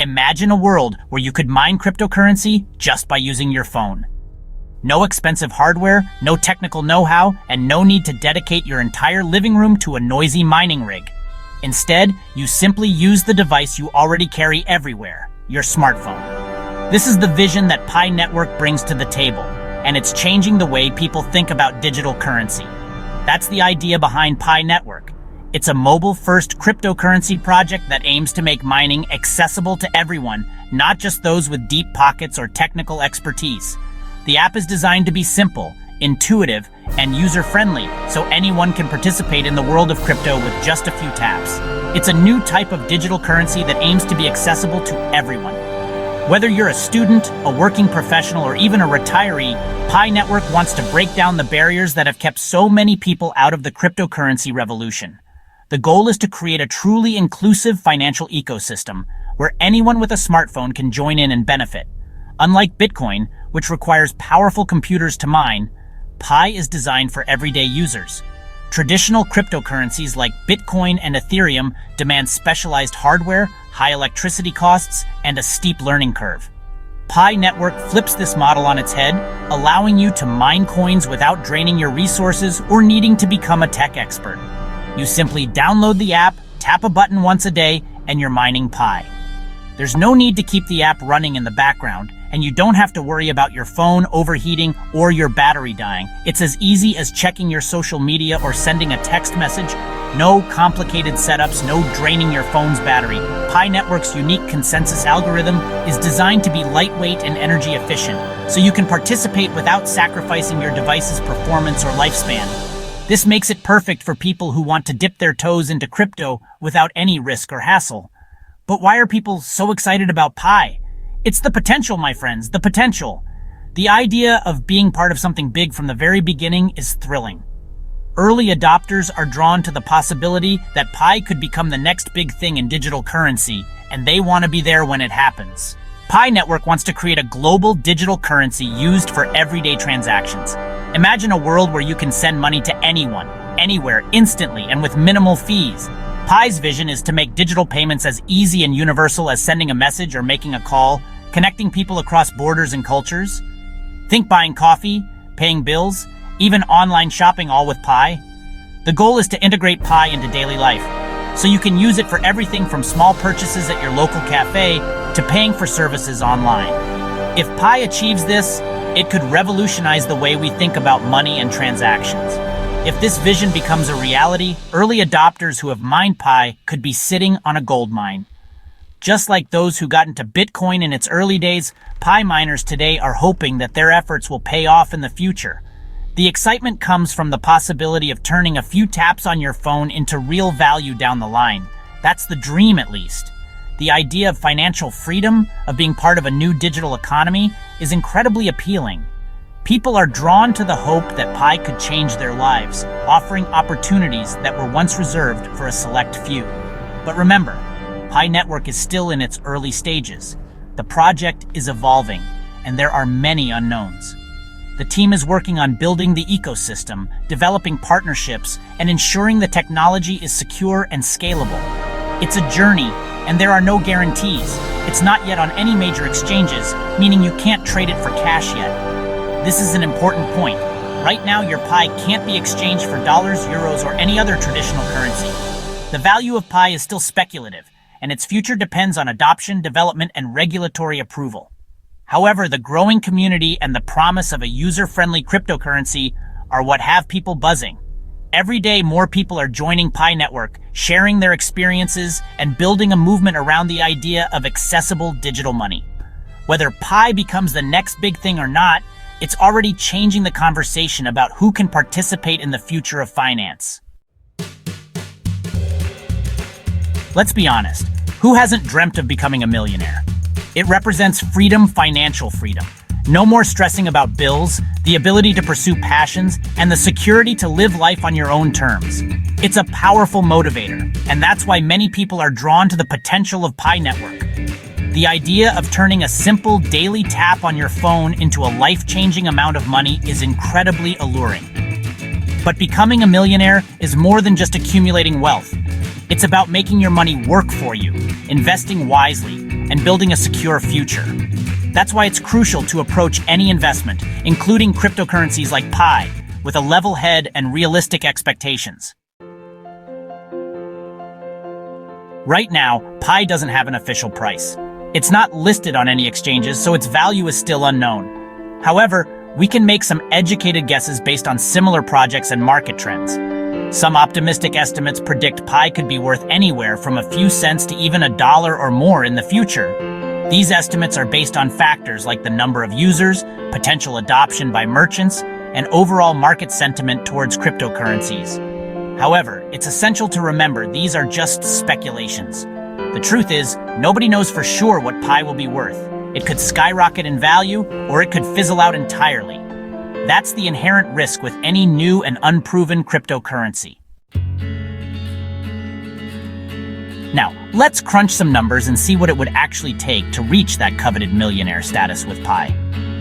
Imagine a world where you could mine cryptocurrency just by using your phone. No expensive hardware, no technical know-how, and no need to dedicate your entire living room to a noisy mining rig. Instead, you simply use the device you already carry everywhere, your smartphone. This is the vision that Pi Network brings to the table, and it's changing the way people think about digital currency. That's the idea behind Pi Network. It's a mobile-first cryptocurrency project that aims to make mining accessible to everyone, not just those with deep pockets or technical expertise. The app is designed to be simple, intuitive, and user-friendly, so anyone can participate in the world of crypto with just a few taps. It's a new type of digital currency that aims to be accessible to everyone. Whether you're a student, a working professional, or even a retiree, Pi Network wants to break down the barriers that have kept so many people out of the cryptocurrency revolution. The goal is to create a truly inclusive financial ecosystem where anyone with a smartphone can join in and benefit. Unlike Bitcoin, which requires powerful computers to mine, Pi is designed for everyday users. Traditional cryptocurrencies like Bitcoin and Ethereum demand specialized hardware, high electricity costs, and a steep learning curve. Pi Network flips this model on its head, allowing you to mine coins without draining your resources or needing to become a tech expert. You simply download the app, tap a button once a day, and you're mining Pi. There's no need to keep the app running in the background, and you don't have to worry about your phone overheating or your battery dying. It's as easy as checking your social media or sending a text message. No complicated setups, no draining your phone's battery. Pi Network's unique consensus algorithm is designed to be lightweight and energy efficient, so you can participate without sacrificing your device's performance or lifespan. This makes it perfect for people who want to dip their toes into crypto without any risk or hassle. But why are people so excited about Pi? It's the potential, my friends, the potential. The idea of being part of something big from the very beginning is thrilling. Early adopters are drawn to the possibility that Pi could become the next big thing in digital currency, and they want to be there when it happens. Pi Network wants to create a global digital currency used for everyday transactions. Imagine a world where you can send money to anyone, anywhere, instantly, and with minimal fees. Pi's vision is to make digital payments as easy and universal as sending a message or making a call, connecting people across borders and cultures. Think buying coffee, paying bills, even online shopping, all with Pi. The goal is to integrate Pi into daily life, so you can use it for everything from small purchases at your local cafe to paying for services online. If Pi achieves this, it could revolutionize the way we think about money and transactions. If this vision becomes a reality, early adopters who have mined Pi could be sitting on a gold mine. Just like those who got into Bitcoin in its early days, Pi miners today are hoping that their efforts will pay off in the future. The excitement comes from the possibility of turning a few taps on your phone into real value down the line. That's the dream, at least. The idea of financial freedom, of being part of a new digital economy, is incredibly appealing. People are drawn to the hope that Pi could change their lives, offering opportunities that were once reserved for a select few. But remember, Pi Network is still in its early stages. The project is evolving, and there are many unknowns. The team is working on building the ecosystem, developing partnerships, and ensuring the technology is secure and scalable. It's a journey, and there are no guarantees. It's not yet on any major exchanges, meaning you can't trade it for cash yet. This is an important point. Right now, your Pi can't be exchanged for dollars, euros, or any other traditional currency. The value of Pi is still speculative, and its future depends on adoption, development, and regulatory approval. However, the growing community and the promise of a user-friendly cryptocurrency are what have people buzzing. Every day, more people are joining Pi Network, sharing their experiences, and building a movement around the idea of accessible digital money. Whether Pi becomes the next big thing or not, it's already changing the conversation about who can participate in the future of finance. Let's be honest, who hasn't dreamt of becoming a millionaire? It represents freedom, financial freedom. No more stressing about bills, the ability to pursue passions, and the security to live life on your own terms. It's a powerful motivator, and that's why many people are drawn to the potential of Pi Network. The idea of turning a simple daily tap on your phone into a life-changing amount of money is incredibly alluring. But becoming a millionaire is more than just accumulating wealth. It's about making your money work for you, investing wisely, and building a secure future. That's why it's crucial to approach any investment, including cryptocurrencies like Pi, with a level head and realistic expectations. Right now, Pi doesn't have an official price. It's not listed on any exchanges, so its value is still unknown. However, we can make some educated guesses based on similar projects and market trends. Some optimistic estimates predict Pi could be worth anywhere from a few cents to even $1 or more in the future. These estimates are based on factors like the number of users, potential adoption by merchants, and overall market sentiment towards cryptocurrencies. However, it's essential to remember these are just speculations. The truth is, nobody knows for sure what Pi will be worth. It could skyrocket in value, or it could fizzle out entirely. That's the inherent risk with any new and unproven cryptocurrency. Now, let's crunch some numbers and see what it would actually take to reach that coveted millionaire status with Pi.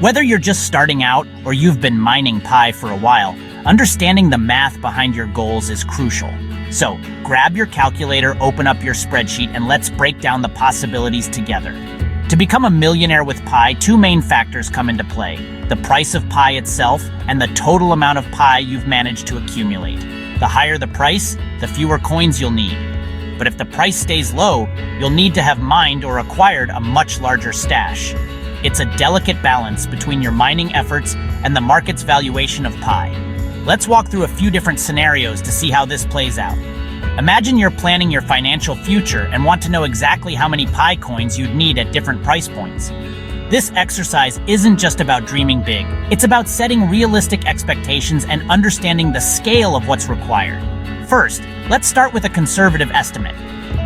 Whether you're just starting out or you've been mining Pi for a while, understanding the math behind your goals is crucial. So, grab your calculator, open up your spreadsheet, and let's break down the possibilities together. To become a millionaire with Pi, two main factors come into play: the price of Pi itself and the total amount of Pi you've managed to accumulate. The higher the price, the fewer coins you'll need. But if the price stays low, you'll need to have mined or acquired a much larger stash. It's a delicate balance between your mining efforts and the market's valuation of Pi. Let's walk through a few different scenarios to see how this plays out. Imagine you're planning your financial future and want to know exactly how many Pi coins you'd need at different price points. This exercise isn't just about dreaming big. It's about setting realistic expectations and understanding the scale of what's required. First, let's start with a conservative estimate.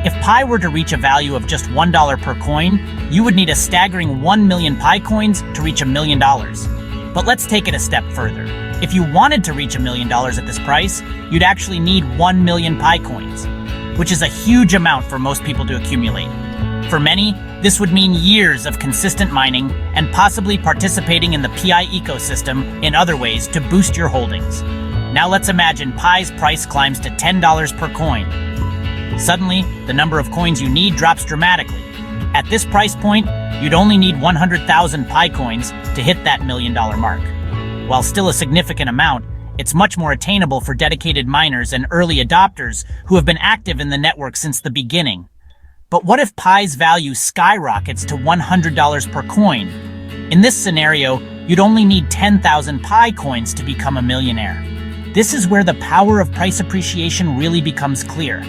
If Pi were to reach a value of just $1 per coin, you would need a staggering 1 million Pi coins to reach $1 million. But let's take it a step further. If you wanted to reach $1 million at this price, you'd actually need 1 million Pi coins, which is a huge amount for most people to accumulate. For many, this would mean years of consistent mining and possibly participating in the Pi ecosystem in other ways to boost your holdings. Now let's imagine Pi's price climbs to $10 per coin. Suddenly, the number of coins you need drops dramatically. At this price point, you'd only need 100,000 Pi coins to hit that $1 million mark. While still a significant amount, it's much more attainable for dedicated miners and early adopters who have been active in the network since the beginning. But what if Pi's value skyrockets to $100 per coin? In this scenario, you'd only need 10,000 Pi coins to become a millionaire. This is where the power of price appreciation really becomes clear.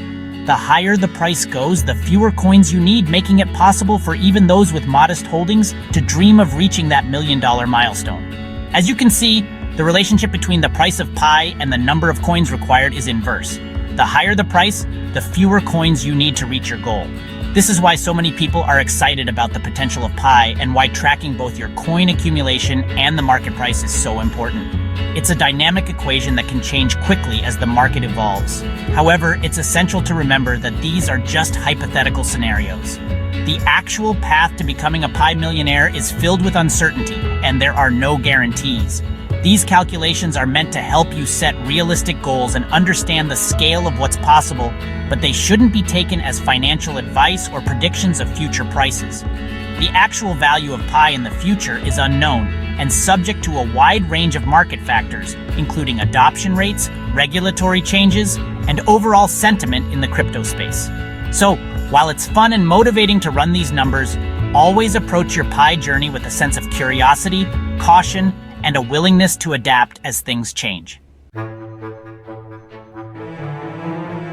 The higher the price goes, the fewer coins you need, making it possible for even those with modest holdings to dream of reaching that $1 million milestone. As you can see, the relationship between the price of Pi and the number of coins required is inverse. The higher the price, the fewer coins you need to reach your goal. This is why so many people are excited about the potential of Pi and why tracking both your coin accumulation and the market price is so important. It's a dynamic equation that can change quickly as the market evolves. However, it's essential to remember that these are just hypothetical scenarios. The actual path to becoming a Pi millionaire is filled with uncertainty, and there are no guarantees. These calculations are meant to help you set realistic goals and understand the scale of what's possible, but they shouldn't be taken as financial advice or predictions of future prices. The actual value of Pi in the future is unknown and subject to a wide range of market factors, including adoption rates, regulatory changes, and overall sentiment in the crypto space. So, while it's fun and motivating to run these numbers, always approach your Pi journey with a sense of curiosity, caution, and a willingness to adapt as things change.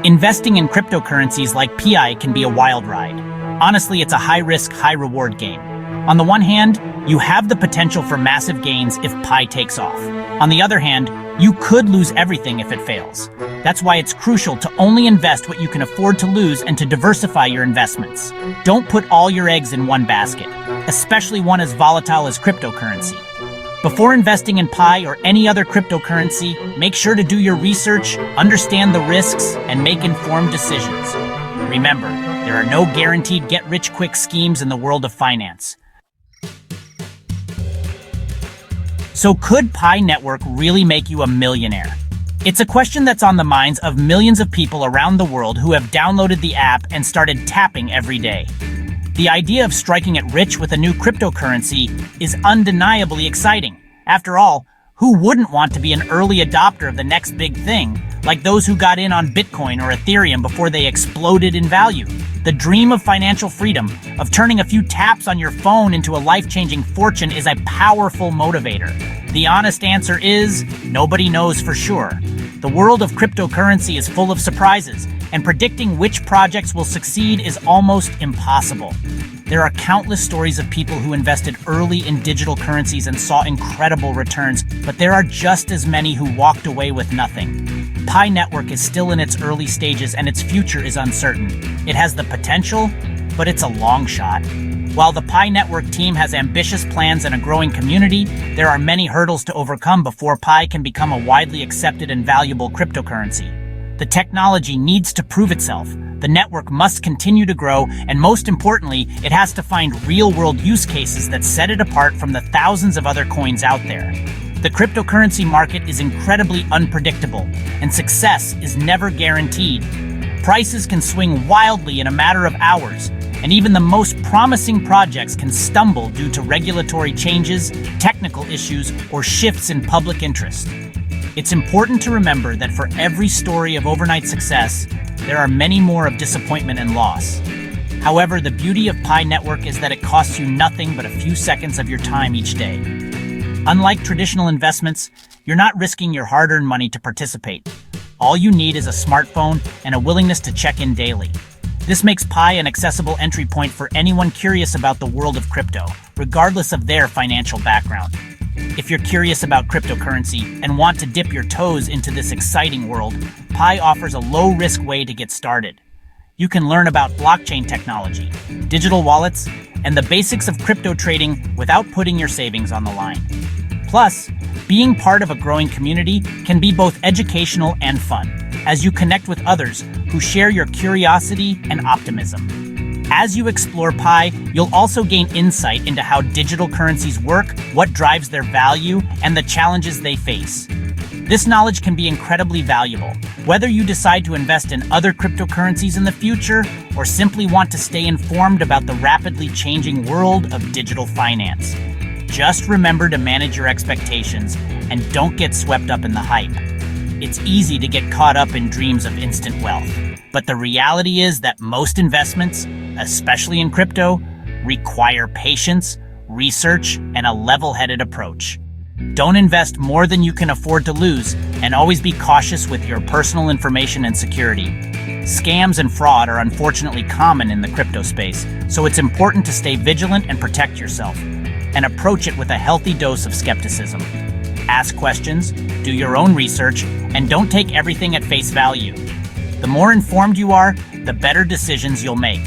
Investing in cryptocurrencies like Pi can be a wild ride. Honestly, it's a high-risk, high-reward game. On the one hand, you have the potential for massive gains if Pi takes off. On the other hand, you could lose everything if it fails. That's why it's crucial to only invest what you can afford to lose and to diversify your investments. Don't put all your eggs in one basket, especially one as volatile as cryptocurrency. Before investing in Pi or any other cryptocurrency, make sure to do your research, understand the risks, and make informed decisions. Remember, there are no guaranteed get-rich-quick schemes in the world of finance. So could Pi Network really make you a millionaire? It's a question that's on the minds of millions of people around the world who have downloaded the app and started tapping every day. The idea of striking it rich with a new cryptocurrency is undeniably exciting. After all, who wouldn't want to be an early adopter of the next big thing, like those who got in on Bitcoin or Ethereum before they exploded in value? The dream of financial freedom, of turning a few taps on your phone into a life-changing fortune, is a powerful motivator. The honest answer is, nobody knows for sure. The world of cryptocurrency is full of surprises, and predicting which projects will succeed is almost impossible. There are countless stories of people who invested early in digital currencies and saw incredible returns, but there are just as many who walked away with nothing. Pi Network is still in its early stages and its future is uncertain. It has the potential, but it's a long shot. While the Pi Network team has ambitious plans and a growing community, there are many hurdles to overcome before Pi can become a widely accepted and valuable cryptocurrency. The technology needs to prove itself. The network must continue to grow, and most importantly, it has to find real-world use cases that set it apart from the thousands of other coins out there. The cryptocurrency market is incredibly unpredictable, and success is never guaranteed. Prices can swing wildly in a matter of hours, and even the most promising projects can stumble due to regulatory changes, technical issues, or shifts in public interest. It's important to remember that for every story of overnight success, there are many more of disappointment and loss. However, the beauty of Pi Network is that it costs you nothing but a few seconds of your time each day. Unlike traditional investments, you're not risking your hard-earned money to participate. All you need is a smartphone and a willingness to check in daily. This makes Pi an accessible entry point for anyone curious about the world of crypto, regardless of their financial background. If you're curious about cryptocurrency and want to dip your toes into this exciting world, Pi offers a low-risk way to get started. You can learn about blockchain technology, digital wallets, and the basics of crypto trading without putting your savings on the line. Plus, being part of a growing community can be both educational and fun, as you connect with others who share your curiosity and optimism. As you explore Pi, you'll also gain insight into how digital currencies work, what drives their value, and the challenges they face. This knowledge can be incredibly valuable, whether you decide to invest in other cryptocurrencies in the future or simply want to stay informed about the rapidly changing world of digital finance. Just remember to manage your expectations and don't get swept up in the hype. It's easy to get caught up in dreams of instant wealth, but the reality is that most investments, especially in crypto, require patience, research, and a level-headed approach. Don't invest more than you can afford to lose, and always be cautious with your personal information and security. Scams and fraud are unfortunately common in the crypto space, so it's important to stay vigilant and protect yourself, and approach it with a healthy dose of skepticism. Ask questions, do your own research, and don't take everything at face value. The more informed you are, the better decisions you'll make.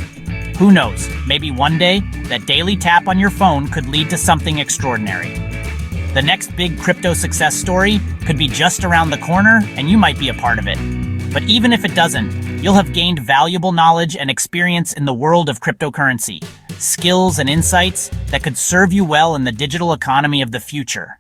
Who knows, maybe one day, that daily tap on your phone could lead to something extraordinary. The next big crypto success story could be just around the corner, and you might be a part of it. But even if it doesn't, you'll have gained valuable knowledge and experience in the world of cryptocurrency, skills and insights that could serve you well in the digital economy of the future.